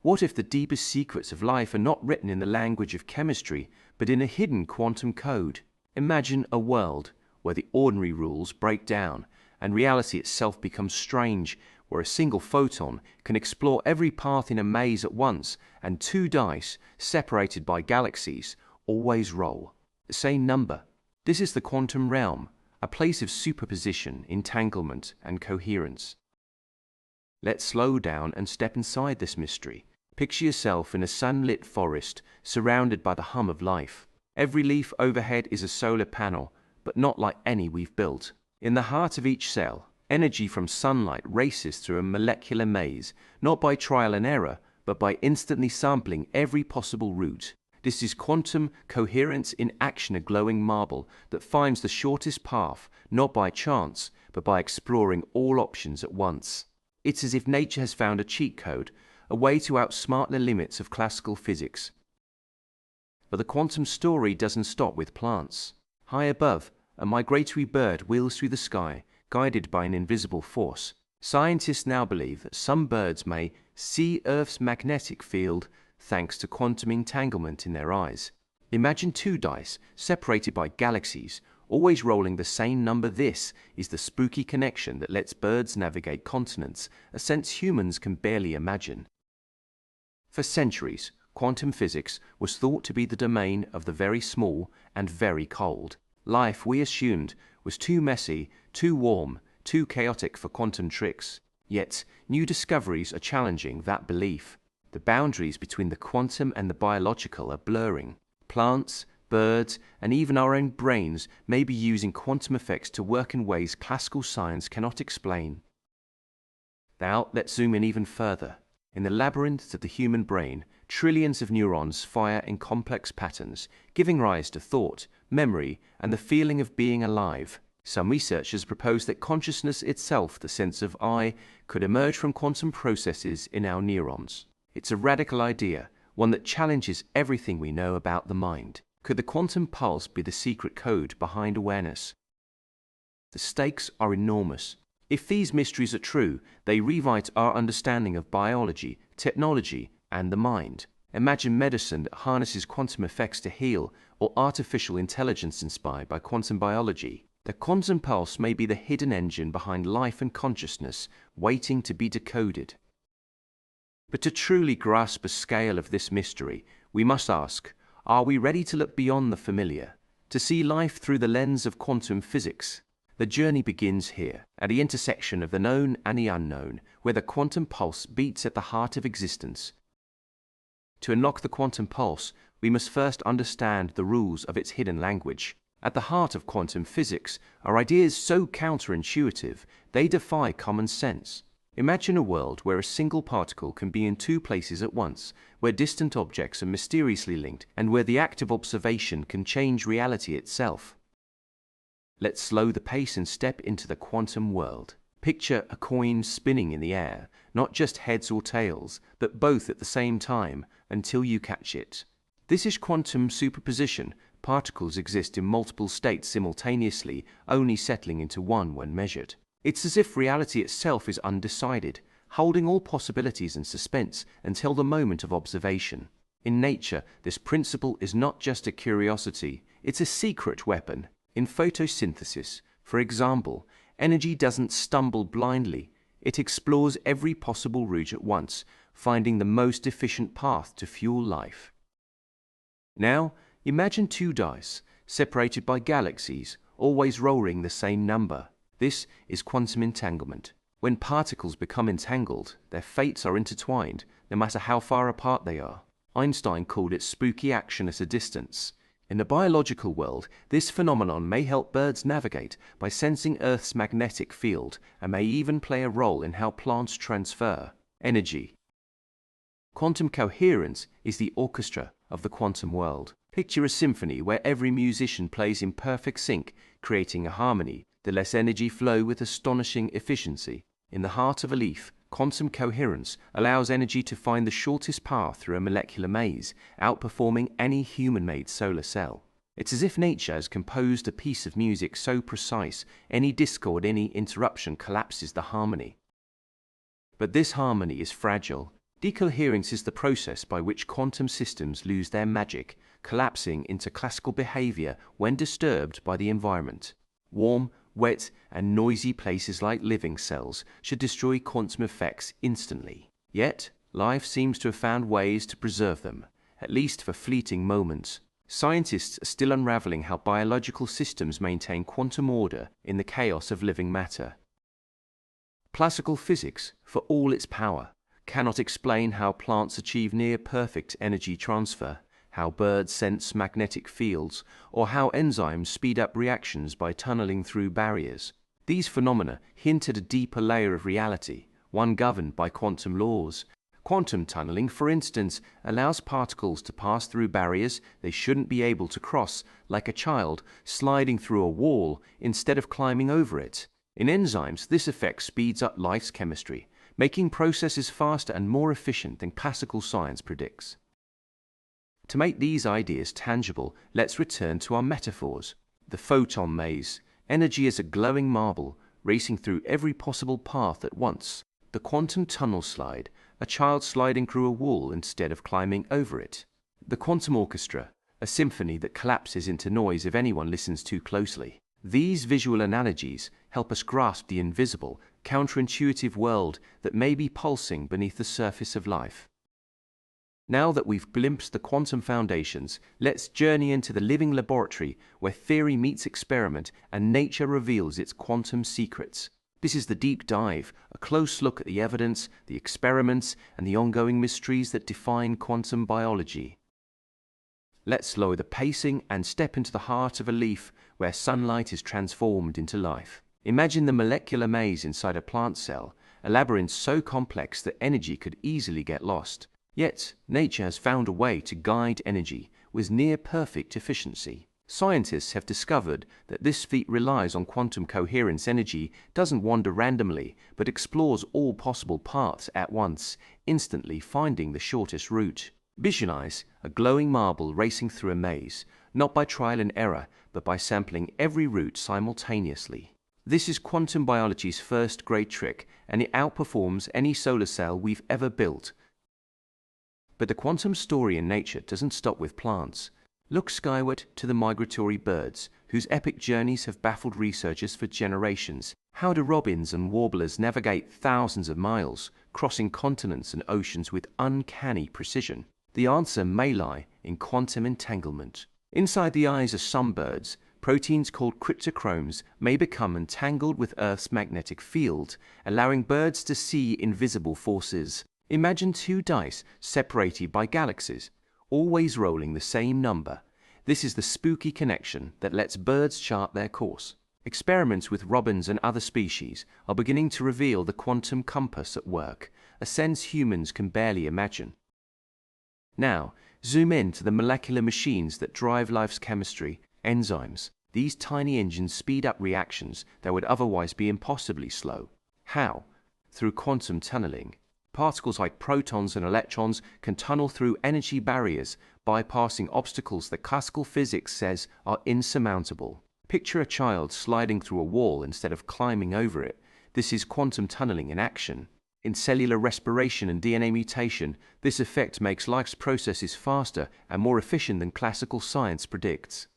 What if the deepest secrets of life are not written in the language of chemistry, but in a hidden quantum code? Imagine a world where the ordinary rules break down and reality itself becomes strange, where a single photon can explore every path in a maze at once, and two dice, separated by galaxies, always roll the same number. This is the quantum realm, a place of superposition, entanglement, and coherence. Let's slow down and step inside this mystery. Picture yourself in a sunlit forest, surrounded by the hum of life. Every leaf overhead is a solar panel, but not like any we've built. In the heart of each cell, energy from sunlight races through a molecular maze, not by trial and error, but by instantly sampling every possible route. This is quantum coherence in action, a glowing marble that finds the shortest path, not by chance, but by exploring all options at once. It's as if nature has found a cheat code, a way to outsmart the limits of classical physics. But the quantum story doesn't stop with plants. High above, a migratory bird wheels through the sky, guided by an invisible force. Scientists now believe that some birds may see Earth's magnetic field thanks to quantum entanglement in their eyes. Imagine two dice, separated by galaxies, always rolling the same number. This is the spooky connection that lets birds navigate continents, a sense humans can barely imagine. For centuries, quantum physics was thought to be the domain of the very small and very cold. Life, we assumed, was too messy, too warm, too chaotic for quantum tricks. Yet, new discoveries are challenging that belief. The boundaries between the quantum and the biological are blurring. Plants, birds, and even our own brains may be using quantum effects to work in ways classical science cannot explain. Now, let's zoom in even further. In the labyrinth of the human brain, trillions of neurons fire in complex patterns, giving rise to thought, memory, and the feeling of being alive. Some researchers propose that consciousness itself, the sense of I, could emerge from quantum processes in our neurons. It's a radical idea, one that challenges everything we know about the mind. Could the quantum pulse be the secret code behind awareness? The stakes are enormous. If these mysteries are true, they rewrite our understanding of biology, technology, and the mind. Imagine medicine that harnesses quantum effects to heal, or artificial intelligence inspired by quantum biology. The quantum pulse may be the hidden engine behind life and consciousness, waiting to be decoded. But to truly grasp the scale of this mystery, we must ask, are we ready to look beyond the familiar, to see life through the lens of quantum physics? The journey begins here, at the intersection of the known and the unknown, where the quantum pulse beats at the heart of existence. To unlock the quantum pulse, we must first understand the rules of its hidden language. At the heart of quantum physics are ideas so counterintuitive, they defy common sense. Imagine a world where a single particle can be in two places at once, where distant objects are mysteriously linked, and where the act of observation can change reality itself. Let's slow the pace and step into the quantum world. Picture a coin spinning in the air, not just heads or tails, but both at the same time, until you catch it. This is quantum superposition. Particles exist in multiple states simultaneously, only settling into one when measured. It's as if reality itself is undecided, holding all possibilities in suspense until the moment of observation. In nature, this principle is not just a curiosity, it's a secret weapon. In photosynthesis, for example, energy doesn't stumble blindly. It explores every possible route at once, finding the most efficient path to fuel life. Now, imagine two dice, separated by galaxies, always rolling the same number. This is quantum entanglement. When particles become entangled, their fates are intertwined, no matter how far apart they are. Einstein called it spooky action at a distance. In the biological world, this phenomenon may help birds navigate by sensing Earth's magnetic field, and may even play a role in how plants transfer energy. Quantum coherence is the orchestra of the quantum world. Picture a symphony where every musician plays in perfect sync, creating a harmony that lets energy flow with astonishing efficiency. In the heart of a leaf, quantum coherence allows energy to find the shortest path through a molecular maze, outperforming any human-made solar cell. It's as if nature has composed a piece of music so precise, any discord, any interruption collapses the harmony. But this harmony is fragile. Decoherence is the process by which quantum systems lose their magic, collapsing into classical behavior when disturbed by the environment. Warm, wet, and noisy places like living cells should destroy quantum effects instantly. Yet, life seems to have found ways to preserve them, at least for fleeting moments. Scientists are still unraveling how biological systems maintain quantum order in the chaos of living matter. Classical physics, for all its power, cannot explain how plants achieve near-perfect energy transfer, how birds sense magnetic fields, or how enzymes speed up reactions by tunneling through barriers. These phenomena hint at a deeper layer of reality, one governed by quantum laws. Quantum tunneling, for instance, allows particles to pass through barriers they shouldn't be able to cross, like a child sliding through a wall instead of climbing over it. In enzymes, this effect speeds up life's chemistry, making processes faster and more efficient than classical science predicts. To make these ideas tangible, let's return to our metaphors. The photon maze. Energy is a glowing marble, racing through every possible path at once. The quantum tunnel slide. A child sliding through a wall instead of climbing over it. The quantum orchestra. A symphony that collapses into noise if anyone listens too closely. These visual analogies help us grasp the invisible, counterintuitive world that may be pulsing beneath the surface of life. Now that we've glimpsed the quantum foundations, let's journey into the living laboratory where theory meets experiment and nature reveals its quantum secrets. This is the deep dive, a close look at the evidence, the experiments, and the ongoing mysteries that define quantum biology. Let's lower the pacing and step into the heart of a leaf where sunlight is transformed into life. Imagine the molecular maze inside a plant cell, a labyrinth so complex that energy could easily get lost. Yet, nature has found a way to guide energy with near-perfect efficiency. Scientists have discovered that this feat relies on quantum coherence. Energy doesn't wander randomly, but explores all possible paths at once, instantly finding the shortest route. Visualize a glowing marble racing through a maze, not by trial and error, but by sampling every route simultaneously. This is quantum biology's first great trick, and it outperforms any solar cell we've ever built. But the quantum story in nature doesn't stop with plants. Look skyward to the migratory birds, whose epic journeys have baffled researchers for generations. How do robins and warblers navigate thousands of miles, crossing continents and oceans with uncanny precision? The answer may lie in quantum entanglement. Inside the eyes of some birds, proteins called cryptochromes may become entangled with Earth's magnetic field, allowing birds to see invisible forces. Imagine two dice separated by galaxies, always rolling the same number. This is the spooky connection that lets birds chart their course. Experiments with robins and other species are beginning to reveal the quantum compass at work, a sense humans can barely imagine. Now, zoom in to the molecular machines that drive life's chemistry, enzymes. These tiny engines speed up reactions that would otherwise be impossibly slow. How? Through quantum tunneling. Particles like protons and electrons can tunnel through energy barriers, bypassing obstacles that classical physics says are insurmountable. Picture a child sliding through a wall instead of climbing over it. This is quantum tunneling in action. In cellular respiration and DNA mutation, this effect makes life's processes faster and more efficient than classical science predicts.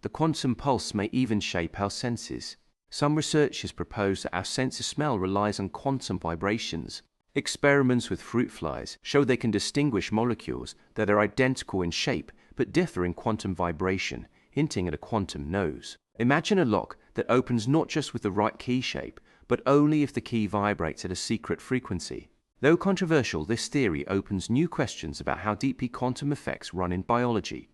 The quantum pulse may even shape our senses. Some researchers propose that our sense of smell relies on quantum vibrations. Experiments with fruit flies show they can distinguish molecules that are identical in shape but differ in quantum vibration, hinting at a quantum nose. Imagine a lock that opens not just with the right key shape, but only if the key vibrates at a secret frequency. Though controversial, this theory opens new questions about how deeply quantum effects run in biology.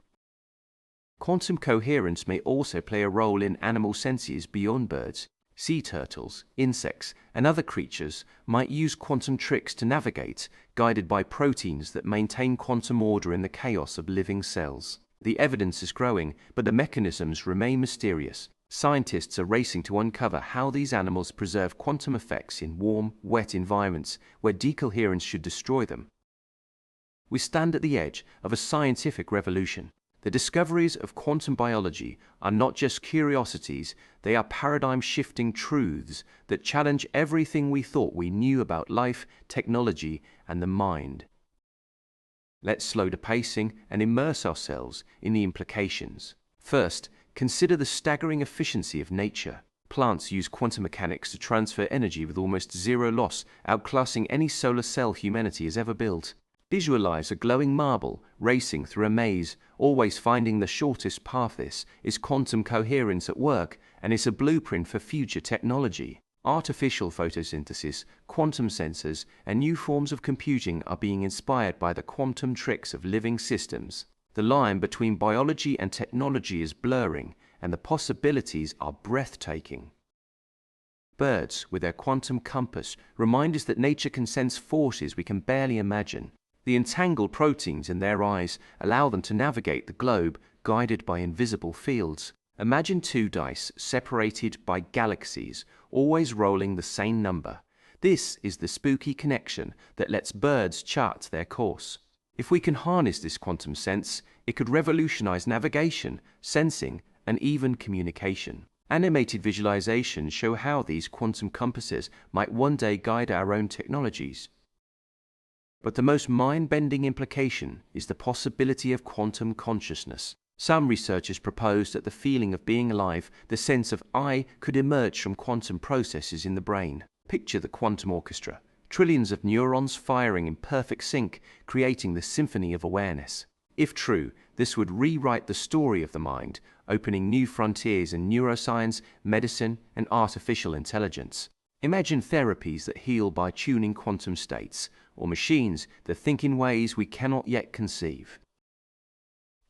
Quantum coherence may also play a role in animal senses beyond birds. Sea turtles, insects, and other creatures might use quantum tricks to navigate, guided by proteins that maintain quantum order in the chaos of living cells. The evidence is growing, but the mechanisms remain mysterious. Scientists are racing to uncover how these animals preserve quantum effects in warm, wet environments where decoherence should destroy them. We stand at the edge of a scientific revolution. The discoveries of quantum biology are not just curiosities, they are paradigm-shifting truths that challenge everything we thought we knew about life, technology, and the mind. Let's slow the pacing and immerse ourselves in the implications. First, consider the staggering efficiency of nature. Plants use quantum mechanics to transfer energy with almost zero loss, outclassing any solar cell humanity has ever built. Visualize a glowing marble racing through a maze, always finding the shortest path. This is quantum coherence at work, and is a blueprint for future technology. Artificial photosynthesis, quantum sensors, and new forms of computing are being inspired by the quantum tricks of living systems. The line between biology and technology is blurring, and the possibilities are breathtaking. Birds, with their quantum compass, remind us that nature can sense forces we can barely imagine. The entangled proteins in their eyes allow them to navigate the globe, guided by invisible fields. Imagine two dice separated by galaxies, always rolling the same number. This is the spooky connection that lets birds chart their course. If we can harness this quantum sense, it could revolutionize navigation, sensing, and even communication. Animated visualizations show how these quantum compasses might one day guide our own technologies. But the most mind-bending implication is the possibility of quantum consciousness. Some researchers propose that the feeling of being alive, the sense of I, could emerge from quantum processes in the brain. Picture the quantum orchestra, trillions of neurons firing in perfect sync, creating the symphony of awareness. If true, this would rewrite the story of the mind, opening new frontiers in neuroscience, medicine, and artificial intelligence. Imagine therapies that heal by tuning quantum states, or machines that think in ways we cannot yet conceive.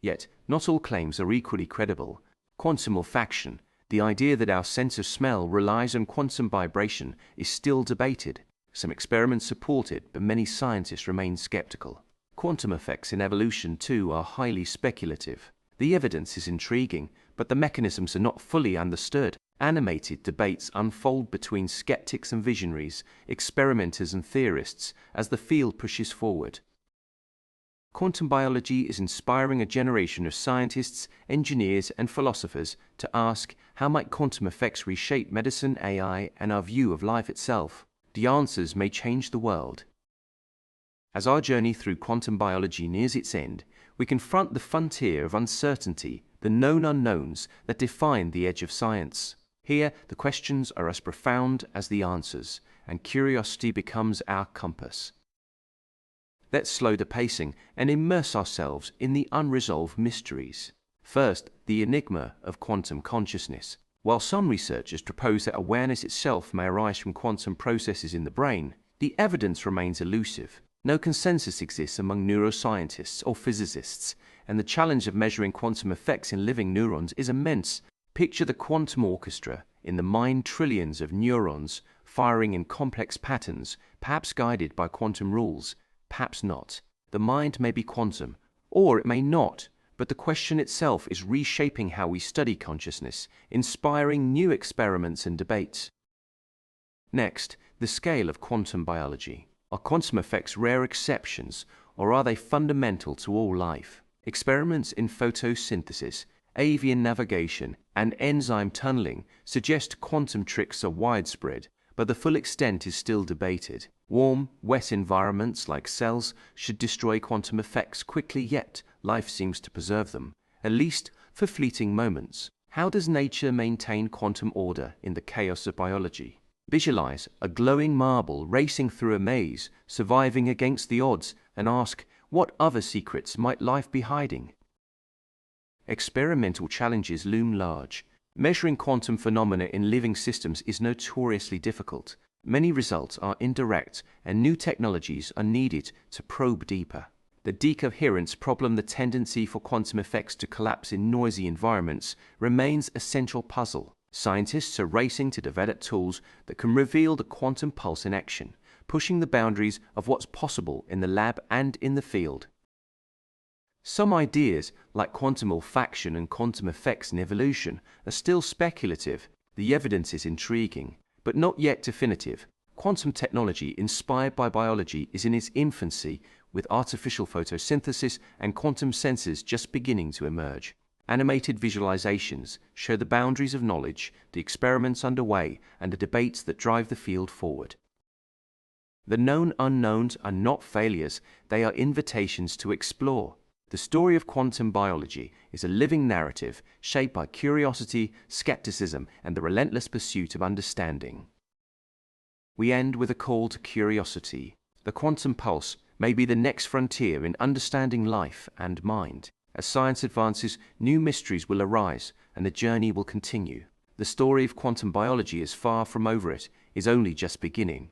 Yet, not all claims are equally credible. Quantum olfaction, the idea that our sense of smell relies on quantum vibration, is still debated. Some experiments support it, but many scientists remain skeptical. Quantum effects in evolution, too, are highly speculative. The evidence is intriguing, but the mechanisms are not fully understood. Animated debates unfold between skeptics and visionaries, experimenters and theorists, as the field pushes forward. Quantum biology is inspiring a generation of scientists, engineers, and philosophers to ask, how might quantum effects reshape medicine, AI, and our view of life itself? The answers may change the world. As our journey through quantum biology nears its end, we confront the frontier of uncertainty, the known unknowns that define the edge of science. Here, the questions are as profound as the answers, and curiosity becomes our compass. Let's slow the pacing and immerse ourselves in the unresolved mysteries. First, the enigma of quantum consciousness. While some researchers propose that awareness itself may arise from quantum processes in the brain, the evidence remains elusive. No consensus exists among neuroscientists or physicists, and the challenge of measuring quantum effects in living neurons is immense. Picture the quantum orchestra in the mind, trillions of neurons firing in complex patterns, perhaps guided by quantum rules, perhaps not. The mind may be quantum, or it may not, but the question itself is reshaping how we study consciousness, inspiring new experiments and debates. Next, the scale of quantum biology. Are quantum effects rare exceptions, or are they fundamental to all life? Experiments in photosynthesis, avian navigation, and enzyme tunneling suggest quantum tricks are widespread, but the full extent is still debated. Warm, wet environments like cells should destroy quantum effects quickly, yet life seems to preserve them, at least for fleeting moments. How does nature maintain quantum order in the chaos of biology? Visualize a glowing marble racing through a maze, surviving against the odds, and ask, what other secrets might life be hiding? Experimental challenges loom large. Measuring quantum phenomena in living systems is notoriously difficult. Many results are indirect, and new technologies are needed to probe deeper. The decoherence problem, the tendency for quantum effects to collapse in noisy environments, remains a central puzzle. Scientists are racing to develop tools that can reveal the quantum pulse in action, pushing the boundaries of what's possible in the lab and in the field. Some ideas, like quantum olfaction and quantum effects in evolution, are still speculative. The evidence is intriguing, but not yet definitive. Quantum technology, inspired by biology, is in its infancy, with artificial photosynthesis and quantum sensors just beginning to emerge. Animated visualizations show the boundaries of knowledge, the experiments underway, and the debates that drive the field forward. The known unknowns are not failures, they are invitations to explore. The story of quantum biology is a living narrative shaped by curiosity, skepticism, and the relentless pursuit of understanding. We end with a call to curiosity. The quantum pulse may be the next frontier in understanding life and mind. As science advances, new mysteries will arise, and the journey will continue. The story of quantum biology is far from over, it is only just beginning.